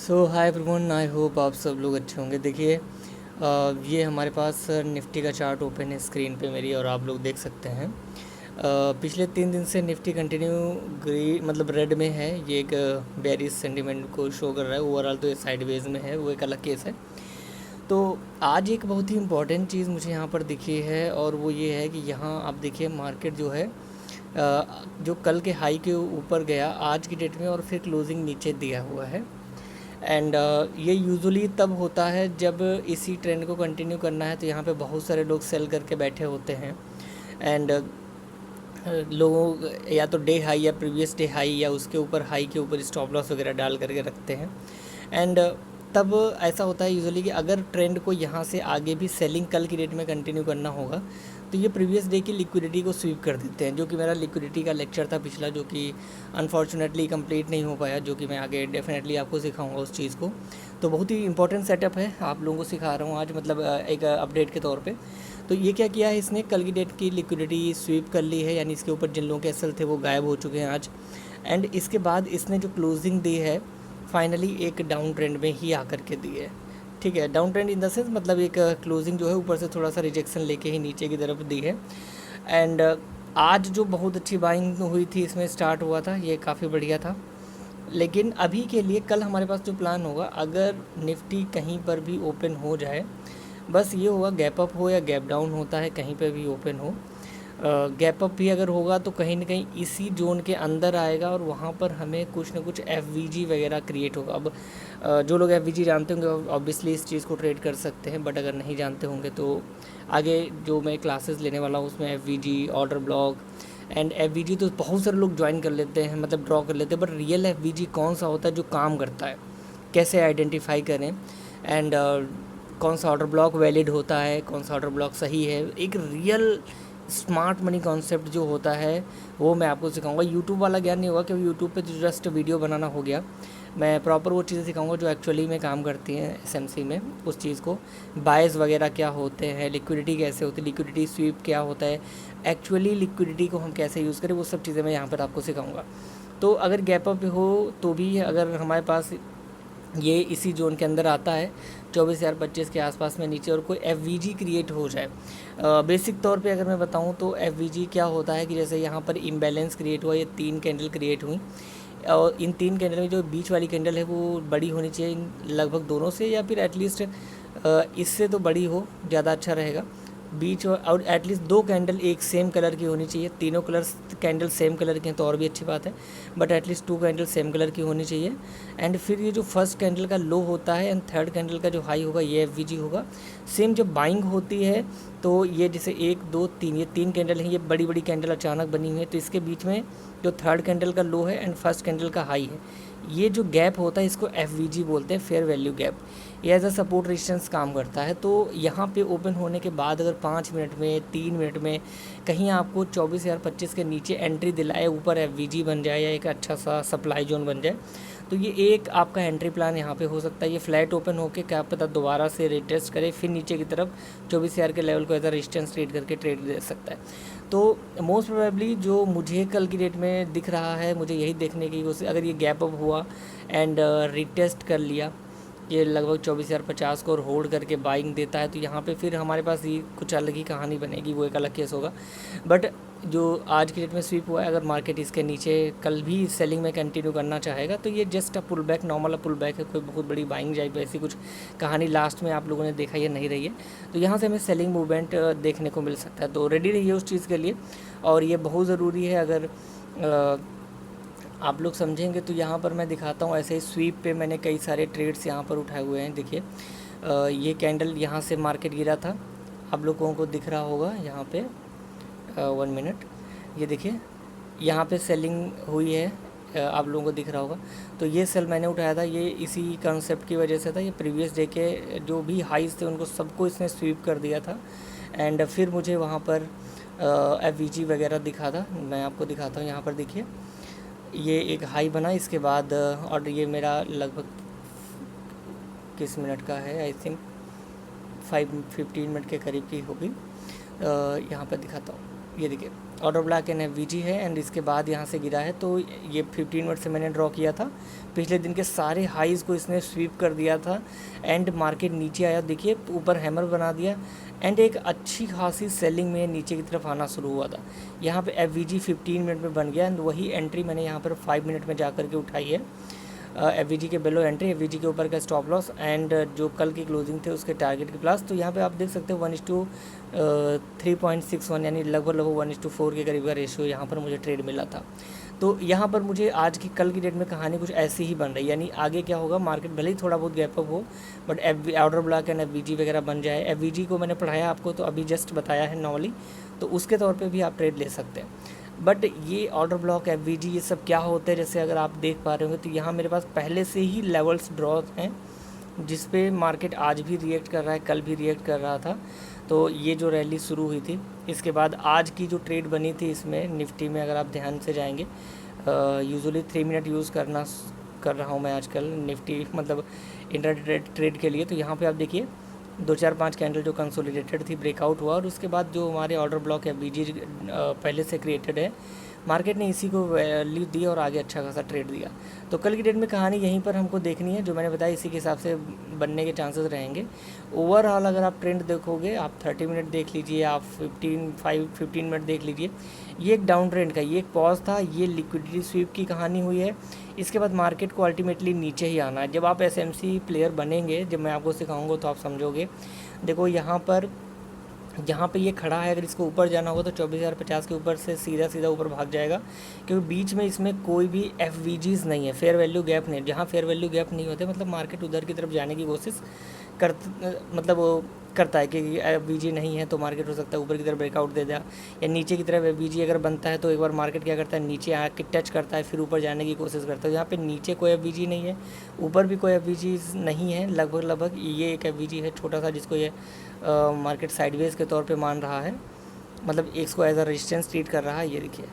So hi everyone, I hope आप सब लोग अच्छे होंगे। देखिए, ये हमारे पास निफ्टी का चार्ट ओपन है स्क्रीन पे मेरी, और आप लोग देख सकते हैं। पिछले 3 दिन से निफ्टी कंटिन्यू मतलब रेड में है। ये एक बेरिश सेंटीमेंट को शो कर रहा है। ओवरऑल तो ये साइडवेज में है, वो एक अलग केस है। तो आज एक बहुत ही इम्पॉर्टेंट चीज़ मुझे यहाँ पर दिखी है, और वो ये है कि यहाँ आप देखिए मार्केट जो है, जो कल के हाई के ऊपर गया आज की डेट में, और फिर क्लोजिंग नीचे दिया हुआ है। एंड ये यूजुअली तब होता है जब इसी ट्रेंड को कंटिन्यू करना है, तो यहाँ पे बहुत सारे लोग सेल करके बैठे होते हैं। एंड लोग या तो डे हाई या प्रीवियस डे हाई या उसके ऊपर हाई के ऊपर स्टॉप लॉस वगैरह डाल करके रखते हैं। एंड तब ऐसा होता है यूजुअली कि अगर ट्रेंड को यहाँ से आगे भी सेलिंग कल की डेट में कंटिन्यू करना होगा, तो ये प्रीवियस डे की लिक्विडिटी को स्वीप कर देते हैं। जो कि मेरा लिक्विडिटी का लेक्चर था पिछला, जो कि अनफॉर्चुनेटली कंप्लीट नहीं हो पाया, जो कि मैं आगे डेफिनेटली आपको सिखाऊंगा उस चीज़ को। तो बहुत ही इंपॉर्टेंट सेटअप है, आप लोगों को सिखा रहा हूँ आज, मतलब एक अपडेट के तौर पे। तो ये क्या किया है इसने, कल की डेट की लिक्विडिटी स्वीप कर ली है, यानी इसके ऊपर जिन लोगों के एसएल थे वो गायब हो चुके हैं आज। एंड इसके बाद इसने जो क्लोजिंग दी है फाइनली एक डाउन ट्रेंड में ही आकर के दी है। ठीक है, down trend in the sense मतलब एक क्लोजिंग जो है ऊपर से थोड़ा सा रिजेक्शन लेके ही नीचे की तरफ दी है। एंड आज जो बहुत अच्छी बाइंग हुई थी, इसमें स्टार्ट हुआ था, ये काफ़ी बढ़िया था। लेकिन अभी के लिए कल हमारे पास जो प्लान होगा, अगर निफ्टी कहीं पर भी ओपन हो जाए, बस ये होगा गैप अप हो या गैप डाउन होता है, कहीं पर भी ओपन हो। गैप अप भी अगर होगा तो कहीं ना कहीं इसी जोन के अंदर आएगा, और वहाँ पर हमें कुछ ना कुछ एफ वगैरह क्रिएट होगा। अब जो लोग एफ जानते होंगे ऑब्वियसली इस चीज़ को ट्रेड कर सकते हैं, बट अगर नहीं जानते होंगे तो आगे जो मैं क्लासेस लेने वाला हूँ उसमें F order block and F तो बहुत सारे लोग ज्वाइन कर लेते हैं, मतलब ड्रॉ कर लेते हैं। बट रियल एफ कौन सा होता है जो काम करता है, कैसे आइडेंटिफाई करें, एंड कौन सा ऑर्डर ब्लॉक वैलिड होता है, कौन सा ऑर्डर ब्लॉक सही है, एक रियल स्मार्ट मनी कॉन्सेप्ट जो होता है वो मैं आपको सिखाऊंगा। यूट्यूब वाला ज्ञान नहीं होगा, क्योंकि यूट्यूब पे तो जस्ट वीडियो बनाना हो गया। मैं प्रॉपर वो चीज़ें सिखाऊंगा जो एक्चुअली में काम करती हैं एसएमसी में। उस चीज़ को बायस वगैरह क्या होते हैं, लिक्विडिटी कैसे होती है, लिक्विडिटी स्वीप क्या होता है, एक्चुअली लिक्विडिटी को हम कैसे यूज़ करें, वो सब चीज़ें मैं यहाँ पर आपको सिखाऊंगा। तो अगर गैप अप हो तो भी अगर हमारे पास ये इसी जोन के अंदर आता है 24,025 के आसपास में नीचे, और कोई एफ क्रिएट हो जाए, बेसिक तौर पे अगर मैं बताऊं तो एफ क्या होता है कि जैसे यहाँ पर इम्बैलेंस क्रिएट हुआ, ये 3 कैंडल क्रिएट हुई, और इन 3 कैंडल में जो बीच वाली कैंडल है वो बड़ी होनी चाहिए लगभग दोनों से, या फिर एटलीस्ट इससे तो बड़ी हो ज़्यादा अच्छा रहेगा। बीच और एटलीस्ट 2 कैंडल एक सेम कलर की होनी चाहिए। तीनों कलर्स कैंडल सेम कलर की हैं तो और भी अच्छी बात है, but at least 2 candle same colour की होनी चाहिए। एंड फिर ये जो फर्स्ट कैंडल का लो होता है एंड थर्ड कैंडल का जो हाई होगा ये एफ होगा। सेम जब बाइंग होती है तो ये जैसे 1 2 3, ये 3 कैंडल हैं, ये बड़ी बड़ी कैंडल अचानक बनी हुई है, तो इसके बीच में जो थर्ड कैंडल का लो है एंड फर्स्ट कैंडल का हाई है, ये जो गैप होता है इसको एफ बोलते हैं, फेयर वैल्यू गैप। ये एज अ सपोर्ट रेजिस्टेंस काम करता है। तो यहाँ पे ओपन होने के बाद अगर 5 मिनट में 3 मिनट में कहीं आपको 24,025 के नीचे एंट्री दिलाए, ऊपर एफ बन जाए या एक अच्छा सा सप्लाई जोन बन जाए, तो ये एक आपका एंट्री प्लान यहाँ पे हो सकता है। ये फ्लैट ओपन होकर क्या पता दोबारा से रिटेस्ट करे, फिर नीचे की तरफ 24,000 के लेवल को एज अ रेजिस्टेंस ट्रेड करके ट्रेड दे सकता है। तो मोस्ट प्रोबेबली जो मुझे कल की डेट में दिख रहा है, मुझे यही देखने की कोशिश, अगर ये गैप अप हुआ एंड रिटेस्ट कर लिया ये लगभग 24,050 को, और होल्ड करके बाइंग देता है, तो यहाँ पे फिर हमारे पास ये कुछ अलग ही कहानी बनेगी, वो एक अलग केस होगा। बट जो आज की डेट में स्वीप हुआ है, अगर मार्केट इसके नीचे कल भी सेलिंग में कंटिन्यू करना चाहेगा तो ये just a pull back, normal pull back है, कोई बहुत बड़ी बाइंग जाए ऐसी कुछ कहानी लास्ट में आप लोगों ने देखा ये नहीं रही है। तो यहाँ से हमें सेलिंग मूवमेंट देखने को मिल सकता है, तो रेडी रहिए उस चीज़ के लिए। और ये बहुत ज़रूरी है, अगर आप लोग समझेंगे तो यहाँ पर मैं दिखाता हूँ। ऐसे ही स्वीप पे मैंने कई सारे ट्रेड्स यहाँ पर उठाए हुए हैं। देखिए ये कैंडल यहाँ से मार्केट गिरा था, आप लोगों को दिख रहा होगा यहाँ पे, 1 मिनट, ये देखिए यहाँ पे सेलिंग हुई है, आप लोगों को दिख रहा होगा। तो ये सेल मैंने उठाया था, ये इसी कंसेप्ट की वजह से था। ये प्रीवियस डे के जो भी हाइज थे उनको सबको इसने स्वीप कर दिया था, एंड फिर मुझे वहाँ पर एफ वगैरह दिखा था। मैं आपको दिखाता हूँ, यहाँ पर देखिए ये एक हाई बना, इसके बाद और ये मेरा लगभग किस मिनट का है, आई थिंक 15 मिनट के करीब की होगी। यहाँ पर दिखाता हूँ, ये देखिए ऑर्डर ब्लॉक एंड एफवीजी है एंड इसके बाद यहाँ से गिरा है। तो ये 15 मिनट से मैंने ड्रॉ किया था, पिछले दिन के सारे हाईज़ को इसने स्वीप कर दिया था एंड मार्केट नीचे आया, देखिए ऊपर हैमर बना दिया एंड एक अच्छी खासी सेलिंग में नीचे की तरफ आना शुरू हुआ था। यहाँ पे एफवीजी 15 मिनट में बन गया एंड वही एंट्री मैंने यहाँ पर 5 मिनट में जा कर के उठाई है। एफवीजी के बिलो एंट्री, एफवीजी के ऊपर का स्टॉप लॉस एंड जो कल की क्लोजिंग थे उसके टारगेट के प्लस। तो यहाँ पे आप देख सकते हो 1:3.61 यानी लगभग 1:4 के करीब का रेशियो यहाँ पर मुझे ट्रेड मिला था। तो यहाँ पर मुझे आज की कल की डेट में कहानी कुछ ऐसी ही बन रही है, यानी आगे क्या होगा, मार्केट भले ही थोड़ा बहुत गैप अप हो but order block and FVG वगैरह बन जाए। एफवीजी को मैंने पढ़ाया आपको, तो अभी जस्ट बताया है नॉर्मली, तो उसके तौर पे भी आप ट्रेड ले सकते हैं। बट ये ऑर्डर ब्लॉक एफवीजी ये सब क्या होते हैं, जैसे अगर आप देख पा रहे होंगे तो यहाँ मेरे पास पहले से ही लेवल्स ड्रॉ हैं जिस पे मार्केट आज भी रिएक्ट कर रहा है, कल भी रिएक्ट कर रहा था। तो ये जो रैली शुरू हुई थी, इसके बाद आज की जो ट्रेड बनी थी इसमें निफ्टी में अगर आप ध्यान से जाएंगे, यूजुअली 3 मिनट यूज़ कर रहा हूँ मैं आजकल निफ्टी, मतलब इंट्राडे ट्रेड के लिए। तो यहाँ पे आप देखिए 2-4-5 कैंडल जो कंसोलिडेटेड थी ब्रेकआउट हुआ और उसके बाद जो हमारे ऑर्डर ब्लॉक है बीजी पहले से क्रिएटेड है, मार्केट ने इसी को वैल्यू दी और आगे अच्छा खासा ट्रेड दिया। तो कल की डेट में कहानी यहीं पर हमको देखनी है, जो मैंने बताया इसी के हिसाब से बनने के चांसेस रहेंगे। ओवरऑल अगर आप ट्रेंड देखोगे, आप 30 मिनट देख लीजिए, आप 15 मिनट देख लीजिए, ये एक डाउन ट्रेंड का, ये एक पॉज था, ये लिक्विडिटी स्वीप की कहानी हुई है। इसके बाद मार्केट को अल्टीमेटली नीचे ही आना है। जब आप एसएमसी प्लेयर बनेंगे, जब मैं आपको सिखाऊंगा तो आप समझोगे। देखो यहाँ पे ये खड़ा है, अगर इसको ऊपर जाना होगा तो 24,050 के ऊपर से सीधा ऊपर भाग जाएगा, क्योंकि बीच में इसमें कोई भी एफवीजीज नहीं है, फेयर वैल्यू गैप नहीं। जहाँ फेयर वैल्यू गैप नहीं होते मतलब मार्केट उधर की तरफ जाने की कोशिश करता है कि एफवीजी नहीं है तो मार्केट हो सकता है ऊपर की तरफ ब्रेकआउट दे दे, या नीचे की तरफ एफवीजी अगर बनता है तो एक बार मार्केट क्या करता है, नीचे आके टच करता है फिर ऊपर जाने की कोशिश करता है। यहाँ पे नीचे कोई एफवीजी नहीं है, ऊपर भी कोई एफवीजी नहीं है, लगभग ये एक एफवीजी है छोटा सा, जिसको ये मार्केट साइडवेज के तौर पे मान रहा है, मतलब इसको एज अ रेजिस्टेंस ट्रीट कर रहा है। ये देखिए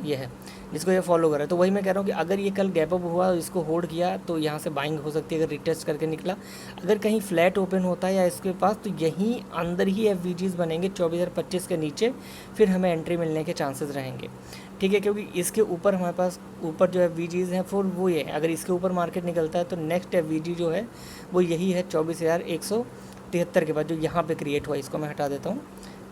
ये है जिसको ये फॉलो कर रहा है। तो वही मैं कह रहा हूँ कि अगर ये कल गैप अप हुआ, इसको होल्ड किया तो यहाँ से बाइंग हो सकती है अगर रिटेस्ट करके निकला। अगर कहीं फ्लैट ओपन होता है या इसके पास, तो यहीं अंदर ही एफवीजीज बनेंगे 24,025 के नीचे, फिर हमें एंट्री मिलने के चांसेस रहेंगे, ठीक है। क्योंकि इसके ऊपर हमारे पास ऊपर जो एफवीजीज हैं फिर वो ये है, अगर इसके ऊपर मार्केट निकलता है तो नेक्स्ट एफवीजी जो है वो यही है 24,173 के बाद जो यहाँ पे क्रिएट हुआ। इसको मैं हटा देता हूँ,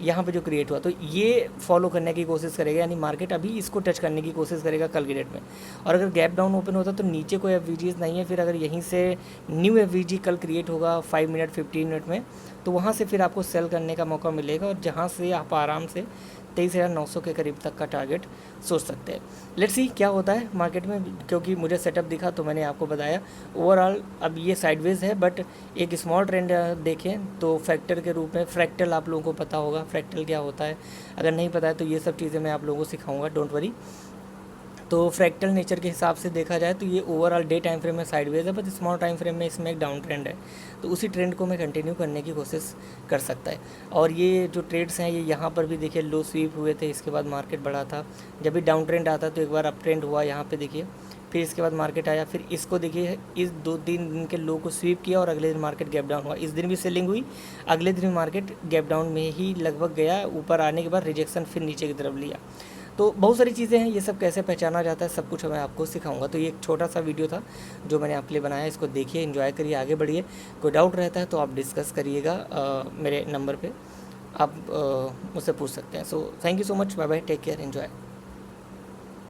यहाँ पे जो क्रिएट हुआ, तो ये फॉलो करने की कोशिश करेगा, यानी मार्केट अभी इसको टच करने की कोशिश करेगा कल की डेट में। और अगर गैप डाउन ओपन होता तो नीचे कोई एफवीजीज नहीं है, फिर अगर यहीं से न्यू एफवीजी कल क्रिएट होगा 5 मिनट 15 मिनट में, तो वहाँ से फिर आपको सेल करने का मौका मिलेगा और जहाँ से आप आराम से 23,900 के करीब तक का टारगेट सोच सकते हैं। लेट्स सी क्या होता है मार्केट में, क्योंकि मुझे सेटअप दिखा तो मैंने आपको बताया। ओवरऑल अब ये साइडवेज है, बट एक स्मॉल ट्रेंड देखें तो फैक्टर के रूप में, फ्रैक्टल आप लोगों को पता होगा फ्रैक्टल क्या होता है, अगर नहीं पता है तो ये सब चीज़ें मैं आप लोगों को सिखाऊंगा, डोंट वरी। तो फ्रैक्टल नेचर के हिसाब से देखा जाए तो ये ओवरऑल डे टाइम फ्रेम में साइडवेज है, बट स्मॉल टाइम फ्रेम में इसमें एक डाउन ट्रेंड है, तो उसी ट्रेंड को मैं कंटिन्यू करने की कोशिश कर सकता है। और ये जो ट्रेड्स हैं ये यहाँ पर भी देखिए लो स्वीप हुए थे, इसके बाद मार्केट बढ़ा था। जब भी डाउन ट्रेंड आता तो एक बार अप ट्रेंड हुआ यहाँ पे देखिए, फिर इसके बाद मार्केट आया, फिर इसको देखिए इस 2-3 दिन के लो को स्वीप किया और अगले दिन मार्केट गैप डाउन हुआ। इस दिन भी सेलिंग हुई, अगले दिन मार्केट गैप डाउन में ही लगभग गया, ऊपर आने के बाद रिजेक्शन फिर नीचे की तरफ लिया। तो बहुत सारी चीज़ें हैं, ये सब कैसे पहचाना जाता है सब कुछ मैं आपको सिखाऊंगा। तो ये एक छोटा सा वीडियो था जो मैंने आपके लिए बनाया, इसको देखिए, एंजॉय करिए, आगे बढ़िए। कोई डाउट रहता है तो आप डिस्कस करिएगा, मेरे नंबर पे आप मुझसे पूछ सकते हैं। So thank you so much, bye bye, take care, enjoy.